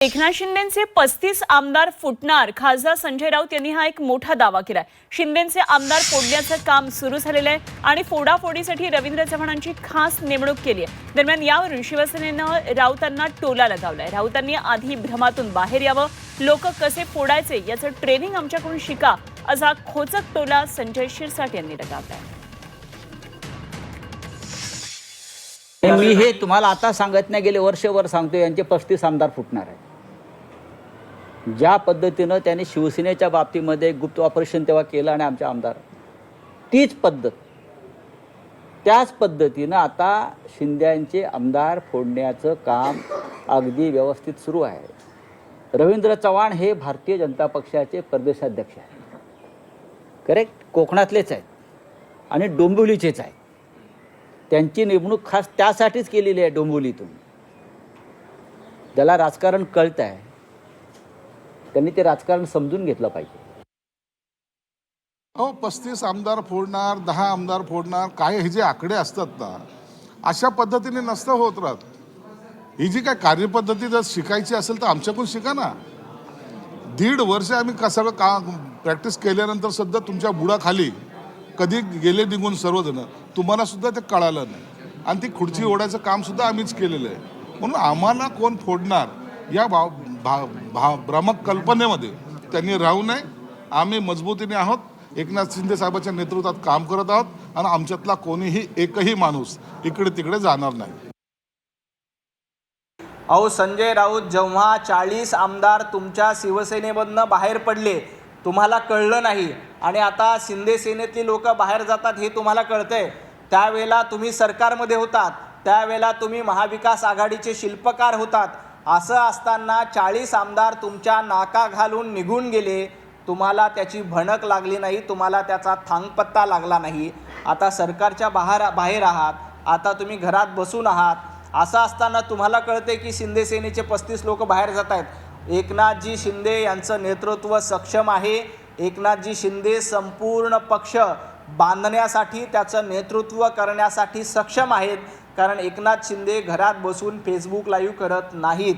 एकनाथ शिंदेंचे 35 आमदार फुटणार. खासदार संजय राऊत यांनी हा एक मोठा दावा केलाय. शिंदेंचे आमदार फोडण्याचं काम सुरू झालेलं आहे आणि फोडाफोडीसाठी रवींद्र चव्हाणांची खास नेमणूक केली आहे. दरम्यान यावरून शिवसेनेनं राऊतांना टोला लगावलाय. राऊतांनी आधी भ्रमातून बाहेर यावं, लोक कसे फोडायचे याचं ट्रेनिंग आमच्याकडून शिका, असा खोचक टोला संजय शिरसाट यांनी लगावलाय. मी हे तुम्हाला आता सांगत नाही, गेले वर्षभर सांगतो यांचे 35 आमदार फुटणार आहे. ज्या पद्धतीनं त्यांनी शिवसेनेच्या बाबतीमध्ये गुप्त ऑपरेशन तेव्हा केलं आणि आमचे आमदार, तीच पद्धत त्याच पद्धतीनं आता शिंद्यांचे आमदार फोडण्याचं काम अगदी व्यवस्थित सुरू आहे. रवींद्र चव्हाण हे भारतीय जनता पक्षाचे प्रदेशाध्यक्ष आहेत, करेक्ट, कोकणातलेच आहेत आणि डोंबिवलीचेच आहेत. त्यांची नेमणूक खास त्यासाठीच केलेली आहे डोंबिवलीतून. ज्याला राजकारण कळत आहे त्यांनी ते राजकारण समजून घेतलं पाहिजे. 35 आमदार फोडणार, 10 आमदार फोडणार, काय हे जे आकडे असतात ना, अशा पद्धतीने नसतं होत राहत. ही जी काय कार्यपद्धती जर शिकायची असेल तर आमच्याकडून शिका ना. 1.5 वर्ष आम्ही सगळं प्रॅक्टिस केल्यानंतर सुद्धा तुमच्या बुडाखाली कधी गेले निघून सर्वजण, तुम्हाला सुद्धा ते कळालं नाही. आणि ती खुर्ची ओढायचं काम सुद्धा आम्हीच केलेलं आहे. म्हणून आम्हाला कोण फोडणार या भ्रामक कल्पनेमध्ये त्यांनी राहू नये. आम्ही मजबूतीने आहोत, एकनाथ शिंदे साहेबांच्या नेतृत्वात काम करत आहोत आणि आमच्यातला कोणीही एकही माणूस इकडे तिकडे जाणार नाही. अहो संजय राऊत, जेव्हा 40 आमदार तुमच्या शिवसेनेमधनं बाहेर पडले तुम्हाला कळलं नाही आणि आता शिंदे सेनेतली लोक बाहेर जातात हे तुम्हाला कळतंय. त्यावेळेला तुम्ही सरकारमध्ये होतात, त्यावेळेला तुम्ही महाविकास आघाडीचे शिल्पकार होतात. असं असताना 40 आमदार तुमच्या नाका घालून निघून गेले, तुम्हाला त्याची भणक लागली नाही, तुम्हाला त्याचा थांगपत्ता लागला नाही. आता सरकारच्या बाहेर आहात, आता तुम्ही घरात बसून आहात. असं असताना तुम्हाला कळते की शिंदे सेनेचे 35 लोक बाहेर जात आहेत. एकनाथजी शिंदे यांचं नेतृत्व सक्षम आहे. एकनाथजी शिंदे संपूर्ण पक्ष बांधण्यासाठी, त्याचं नेतृत्व करण्यासाठी सक्षम आहेत. कारण एकनाथ शिंदे घरात बसून फेसबुक लाईव्ह करत नाहीत.